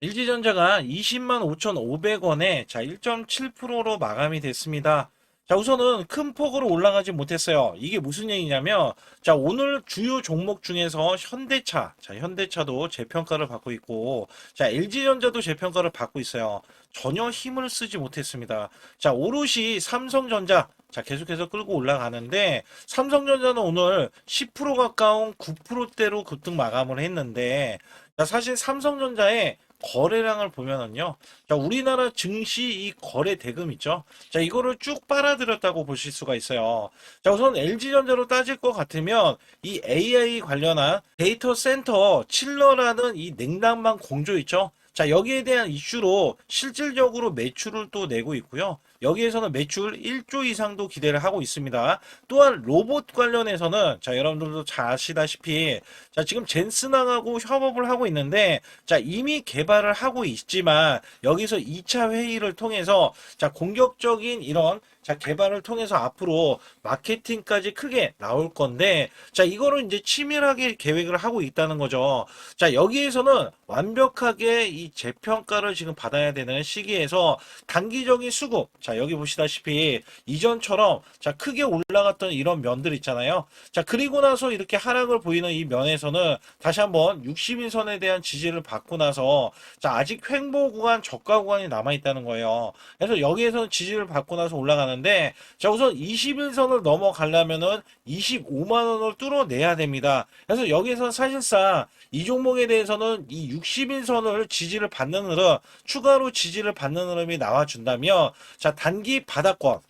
LG전자가 20만 5,500원에 자 1.7%로 마감이 됐습니다. 자 우선은 큰 폭으로 올라가지 못했어요. 이게 무슨 얘기냐면 자 오늘 주요 종목 중에서 현대차, 자 현대차도 재평가를 받고 있고 자 LG전자도 재평가를 받고 있어요. 전혀 힘을 쓰지 못했습니다. 자 오롯이 삼성전자 자 계속해서 끌고 올라가는데 삼성전자는 오늘 10% 가까운 9%대로 급등 마감을 했는데 자 사실 삼성전자의 거래량을 보면은요. 자, 우리나라 증시 이 거래 대금 있죠. 자, 이거를 쭉 빨아들였다고 보실 수가 있어요. 자, 우선 LG전자로 따질 것 같으면 이 AI 관련한 데이터 센터 칠러라는 이 냉난방 공조 있죠. 자, 여기에 대한 이슈로 실질적으로 매출을 또 내고 있고요. 여기에서는 매출 1조 이상도 기대를 하고 있습니다. 또한 로봇 관련해서는 자, 여러분들도 잘 아시다시피 자, 지금 젠슨항하고 협업을 하고 있는데 자, 이미 개발을 하고 있지만 여기서 2차 회의를 통해서 자, 공격적인 이런 자, 개발을 통해서 앞으로 마케팅까지 크게 나올 건데 자, 이거를 이제 치밀하게 계획을 하고 있다는 거죠. 자, 여기에서는 완벽하게 이 재평가를 지금 받아야 되는 시기에서 단기적인 수급 자, 여기 보시다시피 이전처럼 자, 크게 올라갔던 이런 면들 있잖아요. 자, 그리고 나서 이렇게 하락을 보이는 이 면에서는 다시 한번 60일선에 대한 지지를 받고 나서 자, 아직 횡보 구간, 저가 구간이 남아 있다는 거예요. 그래서 여기에서는 지지를 받고 나서 올라가는데 자, 우선 21선을 넘어가려면은 25만 원을 뚫어내야 됩니다. 그래서 여기에서 사실상 이 종목에 대해서는 이 60일선을 지지를 받는 흐름, 추가로 지지를 받는 흐름이 나와준다면 자, 단기 바닥권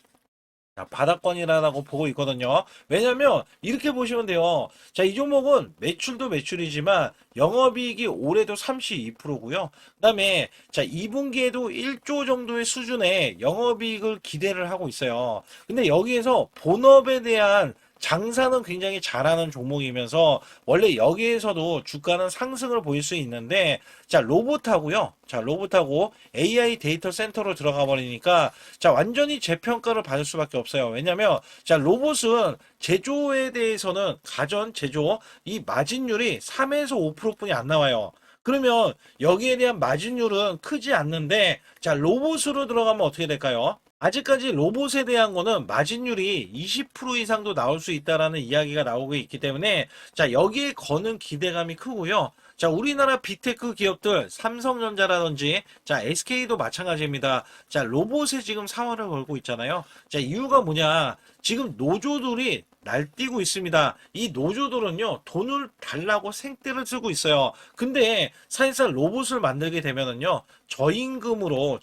자, 바닥권이라고 보고 있거든요. 왜냐면 이렇게 보시면 돼요. 자, 이 종목은 매출도 매출이지만 영업이익이 올해도 32%고요. 그다음에 자, 2분기에도 1조 정도의 수준의 영업이익을 기대를 하고 있어요. 근데 여기에서 본업에 대한 장사는 굉장히 잘하는 종목이면서 원래 여기에서도 주가는 상승을 보일 수 있는데 자 로봇하고요. 자 로봇하고 AI 데이터 센터로 들어가 버리니까 자 완전히 재평가를 받을 수밖에 없어요. 왜냐면 자 로봇은 제조에 대해서는 가전 제조 이 마진율이 3에서 5%뿐이 안 나와요. 그러면 여기에 대한 마진율은 크지 않는데 자 로봇으로 들어가면 어떻게 될까요? 아직까지 로봇에 대한 거는 마진율이 20% 이상도 나올 수 있다라는 이야기가 나오고 있기 때문에 자 여기에 거는 기대감이 크고요. 자 우리나라 빅테크 기업들 삼성전자라든지 자 SK도 마찬가지입니다. 자 로봇에 지금 사활을 걸고 있잖아요. 자 이유가 뭐냐? 지금 노조들이 날뛰고 있습니다. 이 노조들은요 돈을 달라고 생떼를 쓰고 있어요. 근데 사실상 로봇을 만들게 되면은요 저임금으로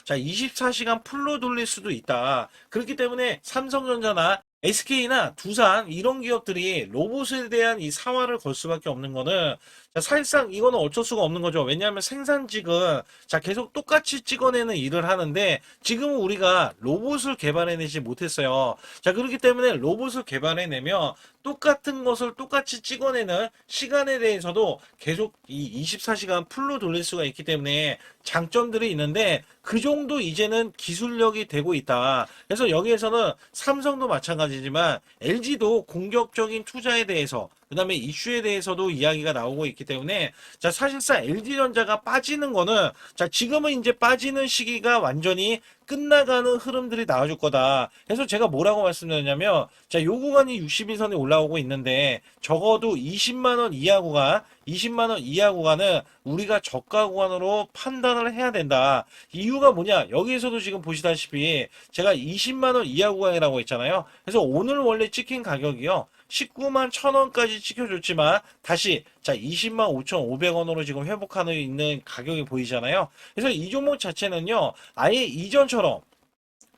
자 24시간 풀로 돌릴 수도 있다. 그렇기 때문에 삼성전자나 SK나 두산 이런 기업들이 로봇에 대한 이 사활을 걸 수밖에 없는 거는 자, 사실상 이거는 어쩔 수가 없는 거죠. 왜냐하면 생산직은 자 계속 똑같이 찍어내는 일을 하는데 지금은 우리가 로봇을 개발해내지 못했어요. 자 그렇기 때문에 로봇을 개발해내면 똑같은 것을 똑같이 찍어내는 시간에 대해서도 계속 이 24시간 풀로 돌릴 수가 있기 때문에 장점들이 있는데 그 정도 이제는 기술력이 되고 있다. 그래서 여기에서는 삼성도 마찬가지지만 LG도 공격적인 투자에 대해서 그 다음에 이슈에 대해서도 이야기가 나오고 있기 때문에 자 사실상 LG전자가 빠지는 거는 자 지금은 이제 빠지는 시기가 완전히 끝나가는 흐름들이 나와줄 거다. 그래서 제가 뭐라고 말씀드렸냐면 자요 구간이 60일선에 올라오고 있는데 적어도 20만원 이하 구간 20만원 이하 구간은 우리가 저가 구간으로 판단을 해야 된다. 이유가 뭐냐? 여기에서도 지금 보시다시피 제가 20만원 이하 구간이라고 했잖아요. 그래서 오늘 원래 찍힌 가격이요. 19만 1,000원까지 찍혀줬지만 다시 자 20만 5,500원으로 지금 회복하는 있는 가격이 보이잖아요. 그래서 이 종목 자체는요. 아예 이전처럼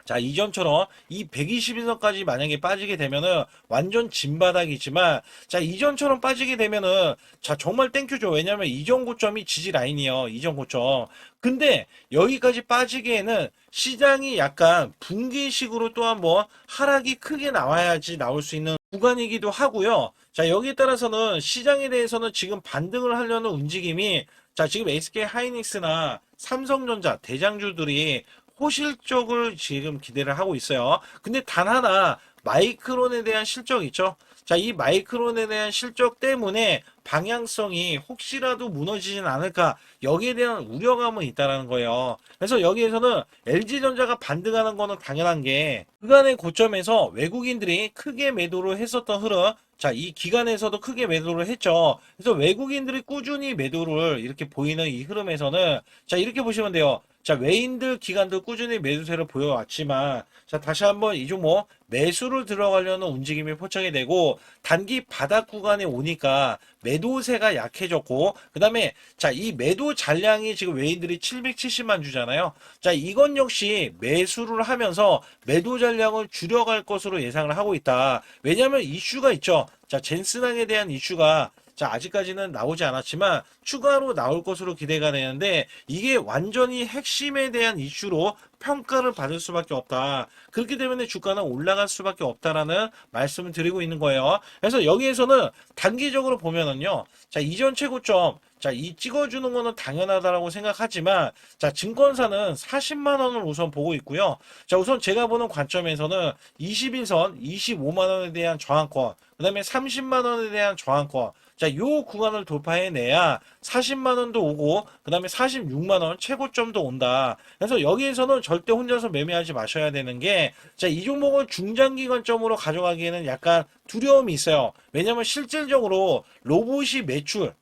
자, 이전처럼 이 121선까지 만약에 빠지게 되면은 완전 진바닥이지만 자, 이전처럼 빠지게 되면은 자, 정말 땡큐죠. 왜냐면 이전 고점이 지지 라인이에요. 이전 고점. 근데 여기까지 빠지기에는 시장이 약간 분기식으로 또 한번 하락이 크게 나와야지 나올 수 있는 구간이기도 하고요. 자, 여기에 따라서는 시장에 대해서는 지금 반등을 하려는 움직임이 자, 지금 SK 하이닉스나 삼성전자 대장주들이 호실적을 지금 기대를 하고 있어요. 근데 단 하나 마이크론에 대한 실적 있죠? 자, 이 마이크론에 대한 실적 때문에 방향성이 혹시라도 무너지진 않을까, 여기에 대한 우려감은 있다라는 거예요. 그래서 여기에서는 LG전자가 반등하는 거는 당연한 게, 그간의 고점에서 외국인들이 크게 매도를 했었던 흐름, 자, 이 기간에서도 크게 매도를 했죠. 그래서 외국인들이 꾸준히 매도를 이렇게 보이는 이 흐름에서는, 자, 이렇게 보시면 돼요. 자, 외인들 기관도 꾸준히 매수세를 보여왔지만, 자, 다시 한번 이 종목 매수를 들어가려는 움직임이 포착이 되고, 단기 바닥 구간에 오니까 매도세가 약해졌고, 그 다음에, 자, 이 매도 잔량이 지금 외인들이 770만 주잖아요. 자, 이건 역시 매수를 하면서 매도 잔량을 줄여갈 것으로 예상을 하고 있다. 왜냐하면 이슈가 있죠. 자, 젠슨항에 대한 이슈가, 자, 아직까지는 나오지 않았지만 추가로 나올 것으로 기대가 되는데, 이게 완전히 핵심에 대한 이슈로 평가를 받을 수밖에 없다. 그렇기 때문에 주가는 올라갈 수밖에 없다라는 말씀을 드리고 있는 거예요. 그래서 여기에서는 단기적으로 보면은요, 자, 이전 최고점, 자, 이 찍어주는 거는 당연하다라고 생각하지만, 자, 증권사는 40만 원을 우선 보고 있고요. 자, 우선 제가 보는 관점에서는 21선 25만 원에 대한 저항권, 그 다음에 30만 원에 대한 저항권, 자, 요 구간을 돌파해내야 40만 원도 오고, 그 다음에 46만 원 최고점도 온다. 그래서 여기에서는 절대 혼자서 매매하지 마셔야 되는 게, 자, 이 종목을 중장기 관점으로 가져가기에는 약간 두려움이 있어요. 왜냐면 실질적으로 로봇이 매출,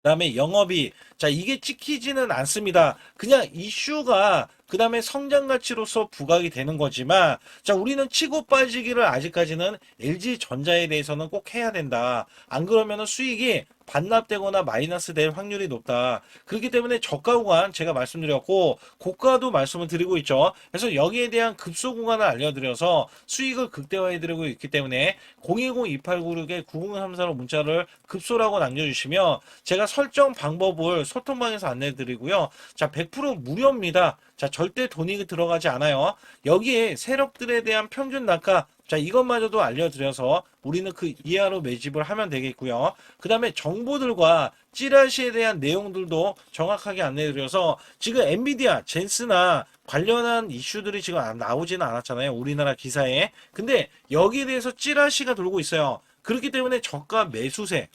그다음에 영업이, 자, 이게 찍히지는 않습니다. 그냥 이슈가 그 다음에 성장 가치로서 부각이 되는 거지만, 자, 우리는 치고 빠지기를 아직까지는 LG전자에 대해서는 꼭 해야 된다. 안 그러면은 수익이 반납되거나 마이너스 될 확률이 높다. 그렇기 때문에 저가 구간 제가 말씀드렸고, 고가도 말씀을 드리고 있죠. 그래서 여기에 대한 급소 구간을 알려드려서 수익을 극대화해드리고 있기 때문에 010-2896-9034로 문자를 급소라고 남겨주시면 제가 설정 방법을 소통방에서 안내드리고요. 자, 100% 무료입니다. 자, 절대 돈이 들어가지 않아요. 여기에 세력들에 대한 평균 단가, 자, 이것마저도 알려드려서 우리는 그 이하로 매집을 하면 되겠고요. 그 다음에 정보들과 찌라시에 대한 내용들도 정확하게 안내드려서, 지금 엔비디아, 젠스나 관련한 이슈들이 지금 나오지는 않았잖아요. 우리나라 기사에. 근데 여기에 대해서 찌라시가 돌고 있어요. 그렇기 때문에 저가 매수세,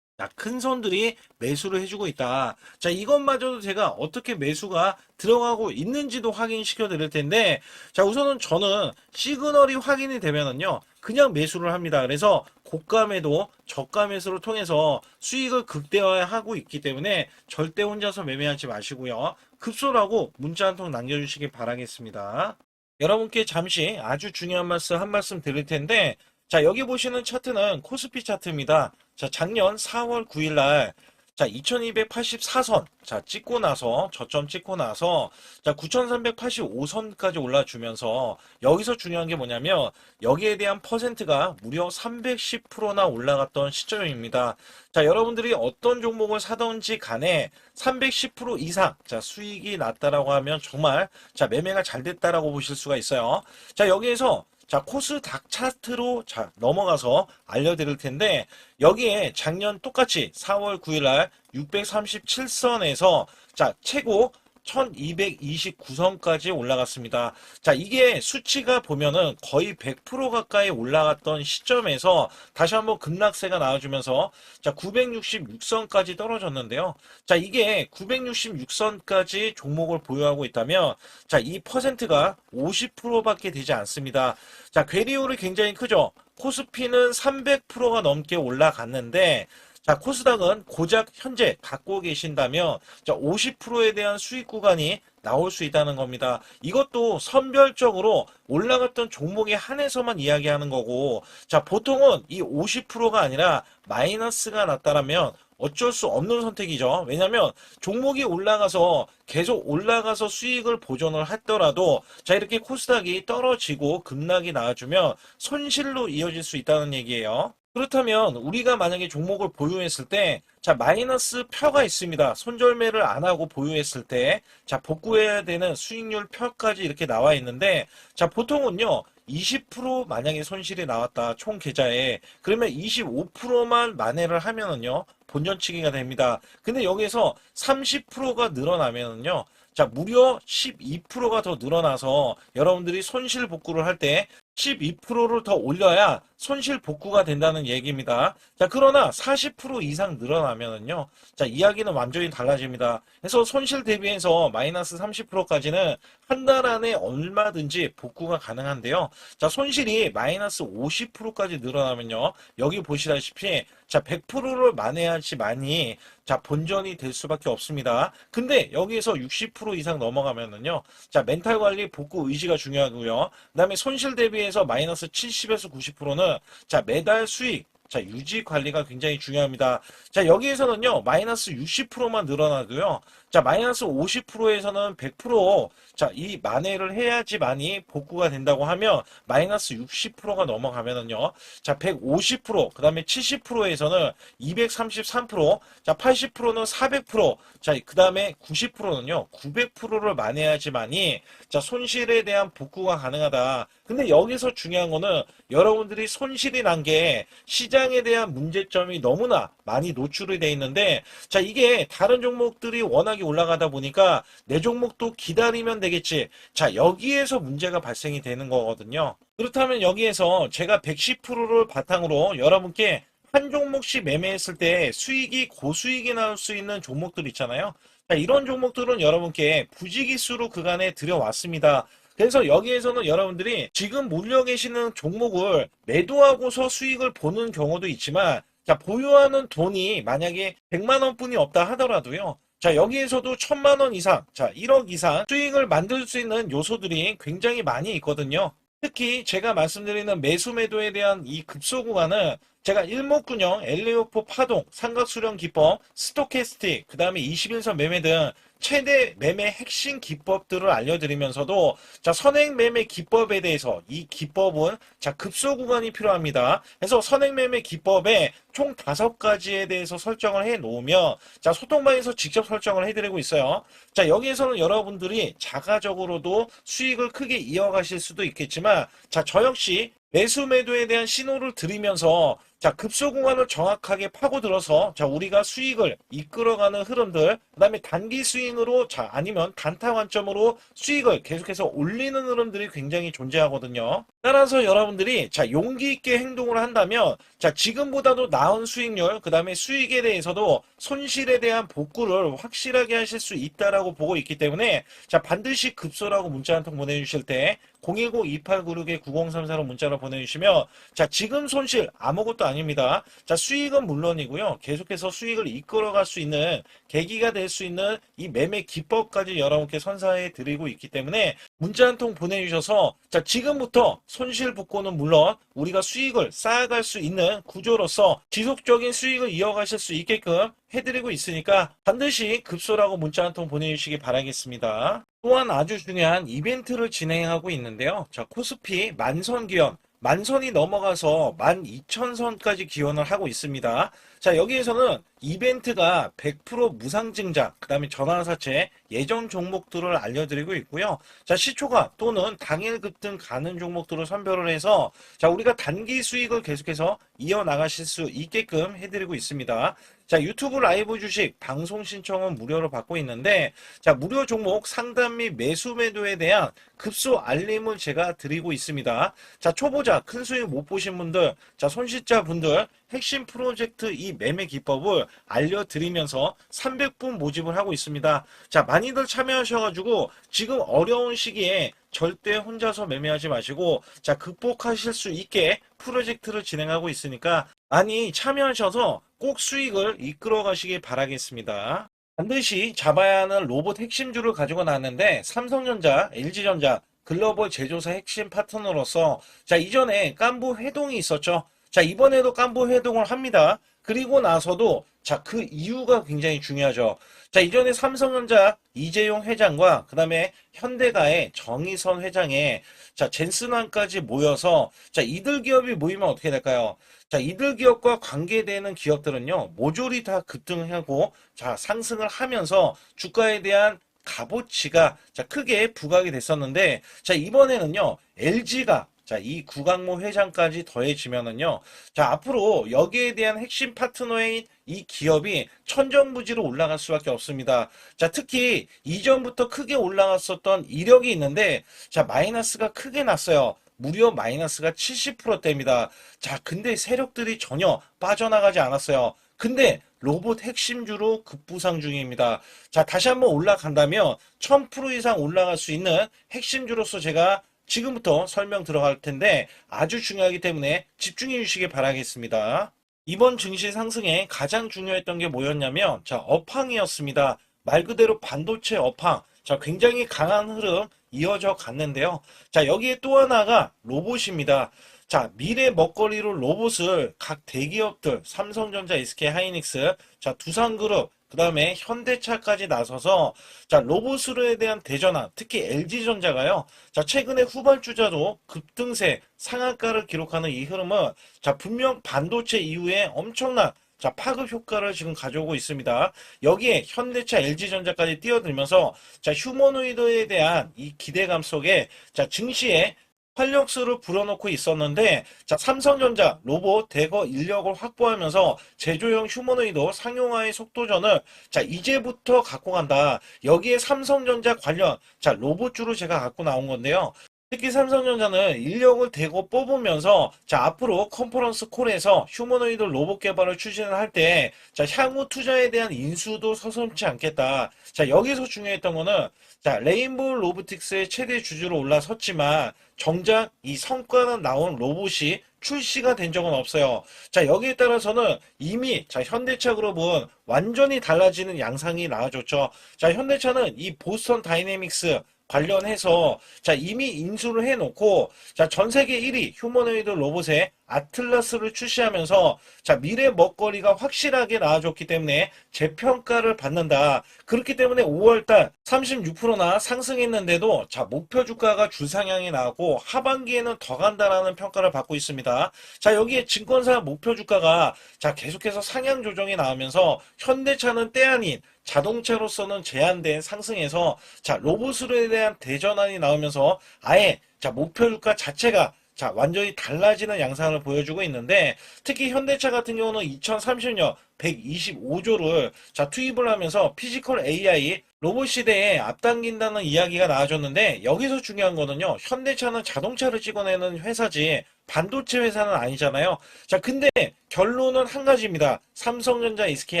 자, 큰 손들이 매수를 해주고 있다. 자, 이것마저도 제가 어떻게 매수가 들어가고 있는지도 확인시켜 드릴 텐데, 자, 우선은 저는 시그널이 확인이 되면은요, 그냥 매수를 합니다. 그래서 고가 매도, 저가 매수를 통해서 수익을 극대화하고 있기 때문에 절대 혼자서 매매하지 마시고요. 급소라고 문자 한 통 남겨주시기 바라겠습니다. 여러분께 잠시 아주 중요한 말씀 한 말씀 드릴 텐데, 자, 여기 보시는 차트는 코스피 차트입니다. 자, 작년 4월 9일 날, 자, 2284선, 자, 찍고 나서, 저점 찍고 나서, 자, 9385선까지 올라주면서, 여기서 중요한 게 뭐냐면, 여기에 대한 퍼센트가 무려 310%나 올라갔던 시점입니다. 자, 여러분들이 어떤 종목을 사던지 간에 310% 이상, 자, 수익이 났다라고 하면 정말, 자, 매매가 잘 됐다라고 보실 수가 있어요. 자, 여기에서, 자, 코스닥 차트로 자, 넘어가서 알려드릴 텐데, 여기에 작년 똑같이 4월 9일 날 637선에서 자, 최고 1229선까지 올라갔습니다. 자, 이게 수치가 보면은 거의 100% 가까이 올라갔던 시점에서 다시 한번 급락세가 나와주면서 자, 966선까지 떨어졌는데요. 자, 이게 966선까지 종목을 보유하고 있다면, 자, 이 퍼센트가 50%밖에 되지 않습니다. 자, 괴리율이 굉장히 크죠. 코스피는 300%가 넘게 올라갔는데, 자, 코스닥은 고작 현재 갖고 계신다면, 자, 50%에 대한 수익 구간이 나올 수 있다는 겁니다. 이것도 선별적으로 올라갔던 종목에 한해서만 이야기하는 거고, 자, 보통은 이 50%가 아니라 마이너스가 났다라면 어쩔 수 없는 선택이죠. 왜냐하면 종목이 올라가서 계속 올라가서 수익을 보존을 했더라도, 자, 이렇게 코스닥이 떨어지고 급락이 나와주면 손실로 이어질 수 있다는 얘기예요. 그렇다면 우리가 만약에 종목을 보유했을 때, 자, 마이너스 표가 있습니다. 손절매를 안 하고 보유했을 때, 자, 복구해야 되는 수익률 표까지 이렇게 나와 있는데, 자, 보통은요, 20% 만약에 손실이 나왔다, 총 계좌에. 그러면 25%만 만회를 하면은요, 본전치기가 됩니다. 근데 여기서 30%가 늘어나면은요, 자, 무려 12%가 더 늘어나서 여러분들이 손실 복구를 할 때 12%를 더 올려야 손실 복구가 된다는 얘기입니다. 자, 그러나 40% 이상 늘어나면은요. 자, 이야기는 완전히 달라집니다. 그래서 손실 대비해서 마이너스 30%까지는 한 달 안에 얼마든지 복구가 가능한데요. 자, 손실이 마이너스 50%까지 늘어나면요. 여기 보시다시피 자, 100%를 만회하지만이 자, 본전이 될 수밖에 없습니다. 근데 여기에서 60% 이상 넘어가면은요. 자, 멘탈 관리 복구 의지가 중요하고요. 그다음에 손실 대비해서 마이너스 70에서 90%는 자, 매달 수익 자, 유지 관리가 굉장히 중요합니다. 자, 여기에서는요, 마이너스 60%만 늘어나도요, 자, 마이너스 50%에서는 100%, 자, 이 만회를 해야지만이 복구가 된다고 하면, 마이너스 60%가 넘어가면은요, 자, 150%, 그 다음에 70%에서는 233%, 자, 80%는 400%, 자, 그 다음에 90%는요, 900%를 만회해야지만이, 자, 손실에 대한 복구가 가능하다. 근데 여기서 중요한 거는 여러분들이 손실이 난 게 시장에 대한 문제점이 너무나 많이 노출이 돼 있는데 자 이게 다른 종목들이 워낙에 올라가다 보니까 내 종목도 기다리면 되겠지. 자 여기에서 문제가 발생이 되는 거거든요. 그렇다면 여기에서 제가 110%를 바탕으로 여러분께 한 종목씩 매매했을 때 수익이 고수익이 나올 수 있는 종목들 있잖아요. 자, 이런 종목들은 여러분께 부지기수로 그간에 들여왔습니다. 그래서 여기에서는 여러분들이 지금 몰려 계시는 종목을 매도하고서 수익을 보는 경우도 있지만 자, 보유하는 돈이 만약에 100만 원뿐이 없다 하더라도요. 자, 여기에서도 1000만 원 이상, 자, 1억 이상 수익을 만들 수 있는 요소들이 굉장히 많이 있거든요. 특히 제가 말씀드리는 매수 매도에 대한 이 급소 구간은 제가 일목균형, 엘리오포 파동, 삼각수렴 기법, 스토캐스틱, 그 다음에 21선 매매 등 최대 매매 핵심 기법들을 알려드리면서도 자 선행 매매 기법에 대해서 이 기법은 자 급소 구간이 필요합니다. 그래서 선행 매매 기법에 총 5가지에 대해서 설정을 해 놓으면 자 소통방에서 직접 설정을 해드리고 있어요. 자 여기에서는 여러분들이 자가적으로도 수익을 크게 이어가실 수도 있겠지만 자 저 역시 매수 매도에 대한 신호를 드리면서 자 급소 구간을 정확하게 파고들어서 자 우리가 수익을 이끌어가는 흐름들 그다음에 단기 스윙으로 자 아니면 단타 관점으로 수익을 계속해서 올리는 흐름들이 굉장히 존재하거든요. 따라서 여러분들이 자 용기 있게 행동을 한다면 자 지금보다도 나은 수익률 그다음에 수익에 대해서도 손실에 대한 복구를 확실하게 하실 수 있다라고 보고 있기 때문에 자 반드시 급소라고 문자 한 통 보내주실 때 010-2896-9034로 문자로 보내주시면 자 지금 손실 아무것도 아닙니다. 자 수익은 물론이고요. 계속해서 수익을 이끌어갈 수 있는 계기가 될 수 있는 이 매매 기법까지 여러분께 선사해 드리고 있기 때문에 문자 한 통 보내주셔서 자 지금부터 손실 복구는 물론 우리가 수익을 쌓아갈 수 있는 구조로서 지속적인 수익을 이어가실 수 있게끔 해드리고 있으니까 반드시 급소라고 문자 한 통 보내주시기 바라겠습니다. 또한 아주 중요한 이벤트를 진행하고 있는데요. 자, 코스피 만선 기원, 만선이 넘어가서 12,000선까지 기원을 하고 있습니다. 자, 여기에서는 이벤트가 100% 무상증자, 그 다음에 전환사채, 예정 종목들을 알려드리고 있고요. 자, 시초가 또는 당일 급등 가는 종목들을 선별을 해서 자, 우리가 단기 수익을 계속해서 이어나가실 수 있게끔 해드리고 있습니다. 자, 유튜브 라이브 주식 방송 신청은 무료로 받고 있는데 자, 무료 종목 상담 및 매수 매도에 대한 급소 알림을 제가 드리고 있습니다. 자, 초보자 큰 수익 못 보신 분들, 자, 손실자 분들 핵심 프로젝트 이 매매 기법을 알려드리면서 300분 모집을 하고 있습니다. 자, 많이들 참여하셔가지고 지금 어려운 시기에 절대 혼자서 매매하지 마시고 자 극복하실 수 있게 프로젝트를 진행하고 있으니까 많이 참여하셔서 꼭 수익을 이끌어 가시길 바라겠습니다. 반드시 잡아야 하는 로봇 핵심주를 가지고 나왔는데 삼성전자, LG전자, 글로벌 제조사 핵심 파트너로서 자 이전에 깐부 회동이 있었죠. 자 이번에도 깐부 회동을 합니다. 그리고 나서도 자 그 이유가 굉장히 중요하죠. 자 이전에 삼성전자 이재용 회장과 그 다음에 현대가의 정의선 회장의 자 젠슨왕까지 모여서 자 이들 기업이 모이면 어떻게 될까요? 자 이들 기업과 관계되는 기업들은요 모조리 다 급등하고 자 상승을 하면서 주가에 대한 값어치가 자 크게 부각이 됐었는데 자 이번에는요 LG가 자, 이 구강모 회장까지 더해지면은요. 자, 앞으로 여기에 대한 핵심 파트너인 이 기업이 천정부지로 올라갈 수밖에 없습니다. 자, 특히 이전부터 크게 올라갔었던 이력이 있는데 자, 마이너스가 크게 났어요. 무려 마이너스가 70%대입니다. 자, 근데 세력들이 전혀 빠져나가지 않았어요. 근데 로봇 핵심주로 급부상 중입니다. 자, 다시 한번 올라간다면 1000% 이상 올라갈 수 있는 핵심주로서 제가 지금부터 설명 들어갈 텐데 아주 중요하기 때문에 집중해 주시기 바라겠습니다. 이번 증시 상승에 가장 중요했던 게 뭐였냐면 자, 업황이었습니다. 말 그대로 반도체 업황. 자, 굉장히 강한 흐름 이어져 갔는데요. 자, 여기에 또 하나가 로봇입니다. 자, 미래 먹거리로 로봇을 각 대기업들, 삼성전자, SK 하이닉스, 자, 두산그룹, 그 다음에 현대차까지 나서서 자, 로봇으로에 대한 대전환, 특히 LG전자가요. 자, 최근에 후발주자도 급등세, 상한가를 기록하는 이 흐름은 자, 분명 반도체 이후에 엄청난 자, 파급 효과를 지금 가져오고 있습니다. 여기에 현대차, LG전자까지 뛰어들면서 자, 휴머노이드에 대한 이 기대감 속에 자, 증시에 활력소를 불어넣고 있었는데 자, 삼성전자 로봇 대거 인력을 확보하면서 제조용 휴머노이드 상용화의 속도전을 자, 이제부터 갖고 간다. 여기에 삼성전자 관련 자, 로봇주로 제가 갖고 나온 건데요. 특히 삼성전자는 인력을 대거 뽑으면서 자, 앞으로 컨퍼런스 콜에서 휴머노이드 로봇 개발을 추진을 할 때 자, 향후 투자에 대한 인수도 서슴지 않겠다. 자, 여기서 중요했던 거는 자, 레인보우 로보틱스의 최대 주주로 올라섰지만 정작 이 성과는 나온 로봇이 출시가 된 적은 없어요. 자, 여기에 따라서는 이미 자, 현대차 그룹은 완전히 달라지는 양상이 나와줬죠. 자, 현대차는 이 보스턴 다이내믹스 관련해서 자, 이미 인수를 해놓고 자, 전 세계 1위 휴머노이드 로봇의 아틀라스를 출시하면서 자, 미래 먹거리가 확실하게 나와줬기 때문에 재평가를 받는다. 그렇기 때문에 5월달 36%나 상승했는데도 자, 목표 주가가 주상향이 나왔고 하반기에는 더 간다라는 평가를 받고 있습니다. 자, 여기에 증권사 목표 주가가 자, 계속해서 상향 조정이 나오면서 현대차는 때 아닌 자동차로서는 제한된 상승에서 자, 로봇으로에 대한 대전환이 나오면서 아예 자, 목표 주가 자체가 자, 완전히 달라지는 양상을 보여주고 있는데 특히 현대차 같은 경우는 2030년 125조를 자, 투입을 하면서 피지컬 AI 로봇 시대에 앞당긴다는 이야기가 나와줬는데 여기서 중요한 거는요. 현대차는 자동차를 찍어내는 회사지 반도체 회사는 아니잖아요. 자, 근데 결론은 한 가지입니다. 삼성전자, SK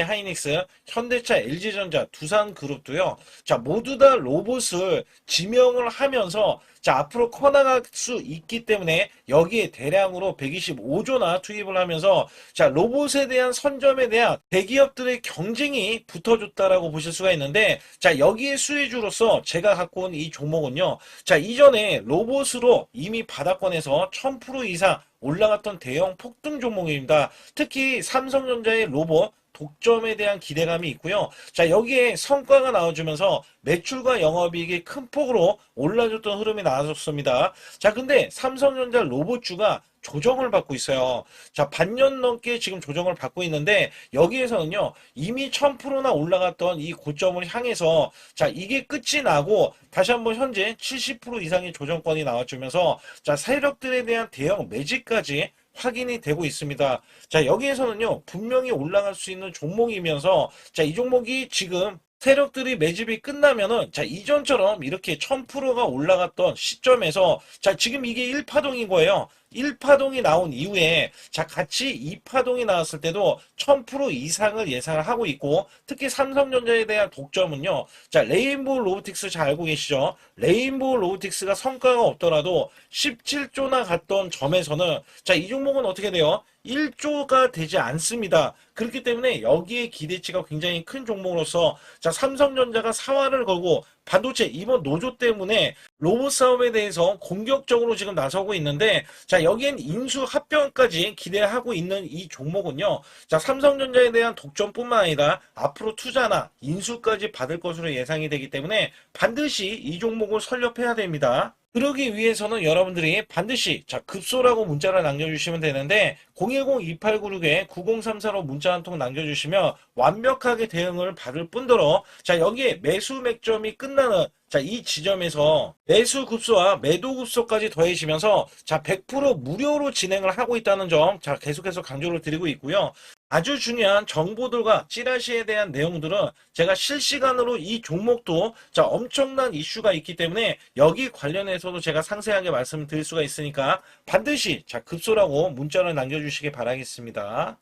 하이닉스, 현대차, LG전자, 두산그룹도요. 자, 모두 다 로봇을 지명을 하면서 자, 앞으로 커나갈 수 있기 때문에 여기에 대량으로 125조나 투입을 하면서 자, 로봇에 대한 선점에 대한 대기업들의 경쟁이 붙어줬다라고 보실 수가 있는데 자, 여기에 수혜주로서 제가 갖고 온 이 종목은요. 자, 이전에 로봇으로 이미 바닥권에서 1000% 이상 올라갔던 대형 폭등 종목입니다. 특히 삼성전자의 로봇 독점에 대한 기대감이 있고요. 자, 여기에 성과가 나와주면서 매출과 영업이익이 큰 폭으로 올라줬던 흐름이 나와줬습니다. 자, 근데 삼성전자 로봇주가 조정을 받고 있어요. 자, 반년 넘게 지금 조정을 받고 있는데 여기에서는요. 이미 1000%나 올라갔던 이 고점을 향해서 자, 이게 끝이 나고 다시 한번 현재 70% 이상의 조정권이 나와주면서 자, 세력들에 대한 대형 매집까지 확인이 되고 있습니다. 자, 여기에서는요. 분명히 올라갈 수 있는 종목이면서 자, 이 종목이 지금 세력들이 매집이 끝나면은 자, 이전처럼 이렇게 1000%가 올라갔던 시점에서 자, 지금 이게 1파동인 거예요. 1파동이 나온 이후에 자, 같이 2파동이 나왔을 때도 1000% 이상을 예상을 하고 있고 특히 삼성전자에 대한 독점은요. 자, 레인보우 로보틱스 잘 알고 계시죠? 레인보우 로보틱스가 성과가 없더라도 17조나 갔던 점에서는 자, 이 종목은 어떻게 돼요? 1조가 되지 않습니다. 그렇기 때문에 여기에 기대치가 굉장히 큰 종목으로서 자, 삼성전자가 사활을 걸고 반도체 이번 노조 때문에 로봇 사업에 대해서 공격적으로 지금 나서고 있는데 자, 여기엔 인수 합병까지 기대하고 있는 이 종목은요. 자, 삼성전자에 대한 독점뿐만 아니라 앞으로 투자나 인수까지 받을 것으로 예상이 되기 때문에 반드시 이 종목을 설립해야 됩니다. 그러기 위해서는 여러분들이 반드시 자, 급소라고 문자를 남겨주시면 되는데 010-2896-9034로 문자 한 통 남겨주시면 완벽하게 대응을 받을 뿐더러 자 여기에 매수 맥점이 끝나는 자 이 지점에서 매수 급소와 매도 급소까지 더해지면서 자 100% 무료로 진행을 하고 있다는 점 자 계속해서 강조를 드리고 있고요. 아주 중요한 정보들과 찌라시에 대한 내용들은 제가 실시간으로 이 종목도 자 엄청난 이슈가 있기 때문에 여기 관련해서도 제가 상세하게 말씀드릴 수가 있으니까 반드시 자 급소라고 문자를 남겨주시기 바라겠습니다.